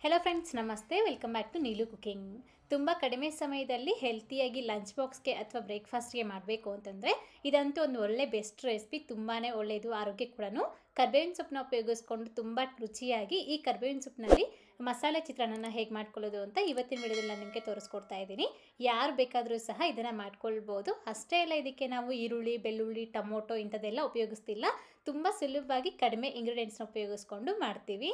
Hello friends, ನಮಸ್ತೆ. Welcome back to Neelu cooking. ತುಂಬ ಕಡಿಮೆ ಸಮಯದಲ್ಲಿ ಹೆಲ್ತಿಯಾಗಿ ಲಂಚ್ ಬಾಕ್ಸ್ಗೆ ಅಥವಾ ಬ್ರೇಕ್ಫಾಸ್ಟ್ಗೆ ಮಾಡಬೇಕು ಅಂತಂದರೆ ಇದಂತೂ ಒಂದು ಒಳ್ಳೆ ಬೆಸ್ಟ್ ರೆಸಿಪಿ. ತುಂಬಾ ಒಳ್ಳೆಯದು, ಆರೋಗ್ಯ ಕೂಡ. ಕರ್ಬೇವಿನ ಸೊಪ್ಪನ್ನ ಉಪಯೋಗಿಸ್ಕೊಂಡು ತುಂಬ ರುಚಿಯಾಗಿ ಈ ಕರ್ಬೇವಿನ ಸೊಪ್ಪಿನಲ್ಲಿ ಮಸಾಲೆ ಚಿತ್ರಾನ್ನ ಹೇಗೆ ಮಾಡ್ಕೊಳ್ಳೋದು ಅಂತ ಇವತ್ತಿನ ವಿಡಿಯೋದಲ್ಲಿ ನಾನು ನಿಮಗೆ ತೋರಿಸ್ಕೊಡ್ತಾ ಇದ್ದೀನಿ. ಯಾರು ಬೇಕಾದರೂ ಸಹ ಇದನ್ನು ಮಾಡ್ಕೊಳ್ಬೋದು. ಅಷ್ಟೇ ಅಲ್ಲ, ಇದಕ್ಕೆ ನಾವು ಈರುಳ್ಳಿ, ಬೆಳ್ಳುಳ್ಳಿ, ಟೊಮೊಟೊ ಇಂಥದ್ದೆಲ್ಲ ಉಪಯೋಗಿಸ್ತಿಲ್ಲ. ತುಂಬ ಸುಲಭವಾಗಿ ಕಡಿಮೆ ಇಂಗ್ರೀಡಿಯೆಂಟ್ಸ್ನ ಉಪಯೋಗಿಸ್ಕೊಂಡು ಮಾಡ್ತೀವಿ.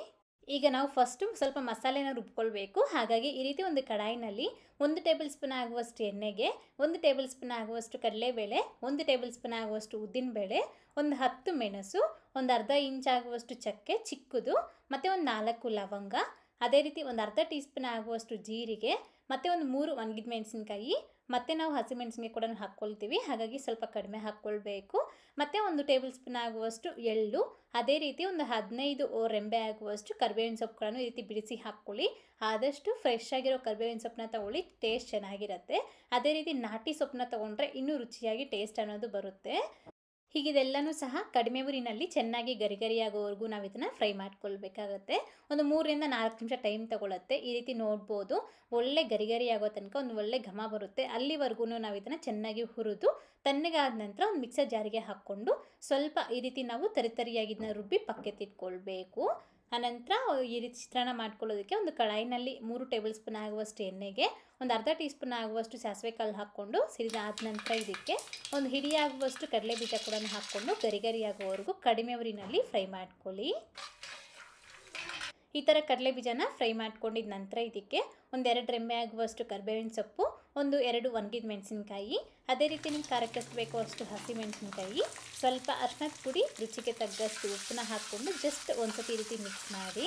ಈಗ ನಾವು ಫಸ್ಟು ಸ್ವಲ್ಪ ಮಸಾಲೆನ ರುಬ್ಕೊಳ್ಬೇಕು. ಹಾಗಾಗಿ ಈ ರೀತಿ ಒಂದು ಕಡಾಯಿನಲ್ಲಿ 1 ಟೇಬಲ್ ಸ್ಪೂನ್ ಆಗುವಷ್ಟು ಎಣ್ಣೆಗೆ 1 ಟೇಬಲ್ ಸ್ಪೂನ್ ಆಗುವಷ್ಟು ಕಡಲೆಬೇಳೆ, 1 ಟೇಬಲ್ ಸ್ಪೂನ್ ಆಗುವಷ್ಟು ಉದ್ದಿನಬೇಳೆ, ಒಂದು 10 ಮೆಣಸು, ಒಂದು ಅರ್ಧ ಇಂಚ್ ಆಗುವಷ್ಟು ಚಕ್ಕೆ ಚಿಕ್ಕದು, ಮತ್ತು ಒಂದು 4 ಲವಂಗ, ಅದೇ ರೀತಿ ಒಂದು ಅರ್ಧ ಟೀ ಸ್ಪೂನ್ ಆಗುವಷ್ಟು ಜೀರಿಗೆ, ಮತ್ತು ಒಂದು 3 ಒಣಗಿದ ಮೆಣಸಿನ್ಕಾಯಿ, ಮತ್ತು ನಾವು ಹಸಿಮೆಣಸಿನ್ಕಾಯಿ ಕೂಡ ಹಾಕ್ಕೊಳ್ತೀವಿ. ಹಾಗಾಗಿ ಸ್ವಲ್ಪ ಕಡಿಮೆ ಹಾಕ್ಕೊಳ್ಬೇಕು. ಮತ್ತು 1 ಟೇಬಲ್ ಸ್ಪೂನ್ ಆಗುವಷ್ಟು ಎಳ್ಳು, ಅದೇ ರೀತಿ ಒಂದು 15 ರೆಂಬೆ ಆಗುವಷ್ಟು ಕರಿಬೇವಿನ ಸೊಪ್ಪುಗಳನ್ನು ಈ ರೀತಿ ಬಿಡಿಸಿ ಹಾಕ್ಕೊಳ್ಳಿ. ಆದಷ್ಟು ಫ್ರೆಶ್ ಆಗಿರೋ ಕರಿಬೇವಿನ ಸೊಪ್ಪನ್ನ ತೊಗೊಳ್ಳಿ, ಟೇಸ್ಟ್ ಚೆನ್ನಾಗಿರುತ್ತೆ. ಅದೇ ರೀತಿ ನಾಟಿ ಸೊಪ್ಪನ್ನ ತೊಗೊಂಡ್ರೆ ಇನ್ನೂ ರುಚಿಯಾಗಿ ಟೇಸ್ಟ್ ಅನ್ನೋದು ಬರುತ್ತೆ. ಹೀಗಿದೆಲ್ಲನೂ ಸಹ ಕಡಿಮೆ ಊರಿನಲ್ಲಿ ಚೆನ್ನಾಗಿ ಗರಿಗರಿಯಾಗೋವರೆಗೂ ನಾವು ಇದನ್ನು ಫ್ರೈ ಮಾಡ್ಕೊಳ್ಬೇಕಾಗತ್ತೆ. ಒಂದು 3 ರಿಂದ 4 ನಿಮಿಷ ಟೈಮ್ ತೊಗೊಳುತ್ತೆ. ಈ ರೀತಿ ನೋಡ್ಬೋದು, ಒಳ್ಳೆ ಗರಿಗರಿ ಆಗೋ ತನಕ ಒಂದು ಒಳ್ಳೆ ಘಮ ಬರುತ್ತೆ. ಅಲ್ಲಿವರೆಗೂ ನಾವು ಇದನ್ನು ಚೆನ್ನಾಗಿ ಹುರಿದು ತಣ್ಣಗಾದ ನಂತರ ಒಂದು ಮಿಕ್ಸರ್ ಜಾರಿಗೆ ಹಾಕ್ಕೊಂಡು ಸ್ವಲ್ಪ ಈ ರೀತಿ ನಾವು ತರಿಯಾಗಿ ಇದನ್ನ ರುಬ್ಬಿ ಪಕ್ಕೆತ್ತಿಟ್ಕೊಳ್ಬೇಕು. ಆನಂತರ ಈ ರೀತಿ ಚಿತ್ರಾನ್ನ ಮಾಡ್ಕೊಳ್ಳೋದಕ್ಕೆ ಒಂದು ಕಡಾಯಿನಲ್ಲಿ 3 ಟೇಬಲ್ ಸ್ಪೂನ್ ಆಗುವಷ್ಟು ಎಣ್ಣೆಗೆ ಒಂದು ಅರ್ಧ ಟೀ ಸ್ಪೂನ್ ಆಗುವಷ್ಟು ಸಾಸಿವೆ ಕಾಳು ಹಾಕ್ಕೊಂಡು ಸಿರಿದಾದ ನಂತರ ಇದಕ್ಕೆ ಒಂದು ಹಿಡಿಯಾಗುವಷ್ಟು ಕಡಲೆ ಬೀಜ ಕೂಡ ಹಾಕ್ಕೊಂಡು ಗರಿ ಆಗುವವರೆಗೂ ಕಡಿಮೆ ಉರಿನಲ್ಲಿ ಫ್ರೈ ಮಾಡ್ಕೊಳ್ಳಿ. ಈ ಥರ ಕಡಲೆ ಬೀಜನ ಫ್ರೈ ಮಾಡ್ಕೊಂಡಿದ ನಂತರ ಇದಕ್ಕೆ ಒಂದು 2 ರೆಂಬೆ ಆಗುವಷ್ಟು ಕರಿಬೇವಿನ ಸೊಪ್ಪು, ಒಂದು 2 ಒಣಗಿದ ಮೆಣಸಿನ್ಕಾಯಿ, ಅದೇ ರೀತಿ ನಿಮ್ಮ ಖಾರಕ್ಕೆ ಎಷ್ಟು ಬೇಕೋ ಅಷ್ಟು ಹಸಿ ಮೆಣಸಿನ್ಕಾಯಿ, ಸ್ವಲ್ಪ ಅರಿಶಿನದ ಪುಡಿ, ರುಚಿಗೆ ತగ్గಷ್ಟು ಉಪ್ಪನ್ನ ಹಾಕ್ಕೊಂಡು ಜಸ್ಟ್ ಒಂದ್ಸತಿ ಈ ರೀತಿ ಮಿಕ್ಸ್ ಮಾಡಿ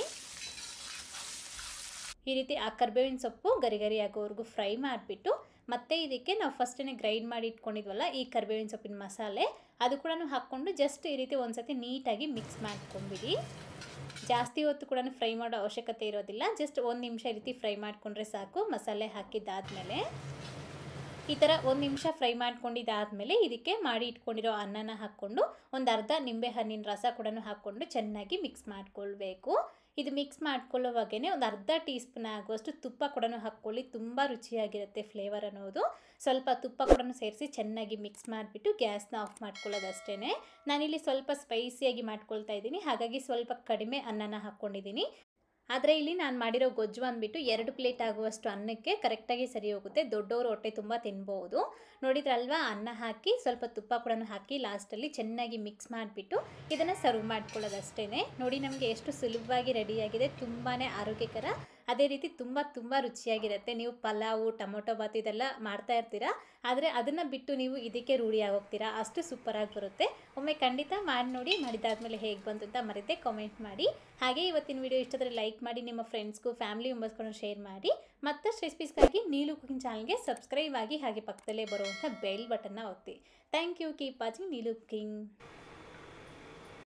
ಈ ರೀತಿ ಆ ಕರಿಬೇವಿನ ಸೊಪ್ಪು ಗರಿ ಆಗೋವರೆಗೂ ಫ್ರೈ ಮಾಡಿಬಿಟ್ಟು ಮತ್ತೆ ಇದಕ್ಕೆ ನಾವು ಫಸ್ಟೇ ಗ್ರೈಂಡ್ ಮಾಡಿ ಇಟ್ಕೊಂಡಿದ್ವಲ್ಲ ಈ ಕರಿಬೇವಿನ ಸೊಪ್ಪಿನ ಮಸಾಲೆ ಅದು ಕೂಡ ಹಾಕ್ಕೊಂಡು ಜಸ್ಟ್ ಈ ರೀತಿ ಒಂದ್ಸತಿ ನೀಟಾಗಿ ಮಿಕ್ಸ್ ಮಾಡ್ಕೊಂಡ್ಬಿಡಿ. ಜಾಸ್ತಿ ಹೊತ್ತು ಕೂಡ ಫ್ರೈ ಮಾಡೋ ಅವಶ್ಯಕತೆ ಇರೋದಿಲ್ಲ. ಜಸ್ಟ್ 1 ನಿಮಿಷ ಈ ರೀತಿ ಫ್ರೈ ಮಾಡಿಕೊಂಡ್ರೆ ಸಾಕು. ಮಸಾಲೆ ಹಾಕಿದ್ದಾದಮೇಲೆ ಈ ಥರ 1 ನಿಮಿಷ ಫ್ರೈ ಮಾಡ್ಕೊಂಡಿದ್ದಾದಮೇಲೆ ಇದಕ್ಕೆ ಮಾಡಿ ಇಟ್ಕೊಂಡಿರೋ ಅನ್ನನ ಹಾಕ್ಕೊಂಡು ಒಂದು ಅರ್ಧ ನಿಂಬೆ ಹಣ್ಣಿನ ರಸ ಕೂಡ ಹಾಕ್ಕೊಂಡು ಚೆನ್ನಾಗಿ ಮಿಕ್ಸ್ ಮಾಡ್ಕೊಳ್ಬೇಕು. ಇದು ಮಿಕ್ಸ್ ಮಾಡ್ಕೊಳ್ಳೋವಾಗೇ ಒಂದು ಅರ್ಧ ಟೀ ಸ್ಪೂನ್ ಆಗುವಷ್ಟು ತುಪ್ಪ ಕೂಡ ಹಾಕ್ಕೊಳ್ಳಿ. ತುಂಬ ರುಚಿಯಾಗಿರುತ್ತೆ ಫ್ಲೇವರ್ ಅನ್ನೋದು. ಸ್ವಲ್ಪ ತುಪ್ಪ ಕೂಡ ಸೇರಿಸಿ ಚೆನ್ನಾಗಿ ಮಿಕ್ಸ್ ಮಾಡಿಬಿಟ್ಟು ಗ್ಯಾಸ್ನ ಆಫ್ ಮಾಡ್ಕೊಳ್ಳೋದಷ್ಟೇ. ನಾನಿಲ್ಲಿ ಸ್ವಲ್ಪ ಸ್ಪೈಸಿಯಾಗಿ ಮಾಡ್ಕೊಳ್ತಾ ಇದ್ದೀನಿ, ಹಾಗಾಗಿ ಸ್ವಲ್ಪ ಕಡಿಮೆ ಅನ್ನನ ಹಾಕ್ಕೊಂಡಿದ್ದೀನಿ. ಆದರೆ ಇಲ್ಲಿ ನಾನು ಮಾಡಿರೋ ಗೊಜ್ಜು ಅಂದ್ಬಿಟ್ಟು 2 ಪ್ಲೇಟ್ ಆಗುವಷ್ಟು ಅನ್ನಕ್ಕೆ ಕರೆಕ್ಟಾಗಿ ಸರಿ ಹೋಗುತ್ತೆ. ದೊಡ್ಡವರು ಹೊಟ್ಟೆ ತುಂಬ ತಿನ್ಬೋದು. ನೋಡಿದ್ರಲ್ವಾ, ಅನ್ನ ಹಾಕಿ ಸ್ವಲ್ಪ ತುಪ್ಪ ಕೂಡ ಹಾಕಿ ಲಾಸ್ಟಲ್ಲಿ ಚೆನ್ನಾಗಿ ಮಿಕ್ಸ್ ಮಾಡಿಬಿಟ್ಟು ಇದನ್ನು ಸರ್ವ್ ಮಾಡ್ಕೊಳ್ಳೋದಷ್ಟೇ. ನೋಡಿ, ನಮಗೆ ಎಷ್ಟು ಸುಲಭವಾಗಿ ರೆಡಿಯಾಗಿದೆ. ತುಂಬಾ ಆರೋಗ್ಯಕರ, ಅದೇ ರೀತಿ ತುಂಬ ರುಚಿಯಾಗಿರುತ್ತೆ. ನೀವು ಪಲಾವು, ಟೊಮೊಟೊ ಬಾತ್ ಇದೆಲ್ಲ ಮಾಡ್ತಾ ಇರ್ತೀರಾ, ಆದರೆ ಅದನ್ನು ಬಿಟ್ಟು ನೀವು ಇದಕ್ಕೆ ರೂಢಿಯಾಗೋಗ್ತೀರಾ. ಅಷ್ಟು ಸೂಪರಾಗಿ ಬರುತ್ತೆ. ಒಮ್ಮೆ ಖಂಡಿತ ಮಾಡಿ ನೋಡಿ. ಮಾಡಿದಾದ್ಮೇಲೆ ಹೇಗೆ ಬಂತು ಅಂತ ಮರೆತೆ ಕಾಮೆಂಟ್ ಮಾಡಿ. ಹಾಗೆ ಇವತ್ತಿನ ವಿಡಿಯೋ ಇಷ್ಟಾದರೆ ಲೈಕ್ ಮಾಡಿ, ನಿಮ್ಮ ಫ್ರೆಂಡ್ಸ್ಗೂ ಫ್ಯಾಮಿಲಿ ಮೆಂಬರ್ಸ್ಗೂ ಶೇರ್ ಮಾಡಿ. ಮತ್ತಷ್ಟು ರೆಸಿಪೀಸ್ಗಾಗಿ ನೀಲು ಕುಕಿಂಗ್ ಚಾನಲ್ಗೆ ಸಬ್ಸ್ಕ್ರೈಬ್ ಆಗಿ, ಹಾಗೆ ಪಕ್ಕದಲ್ಲೇ ಬರುವಂಥ ಬೆಲ್ ಬಟನ್ನ ಒತ್ತಿ. Thank you. Keep watching Neelu cooking.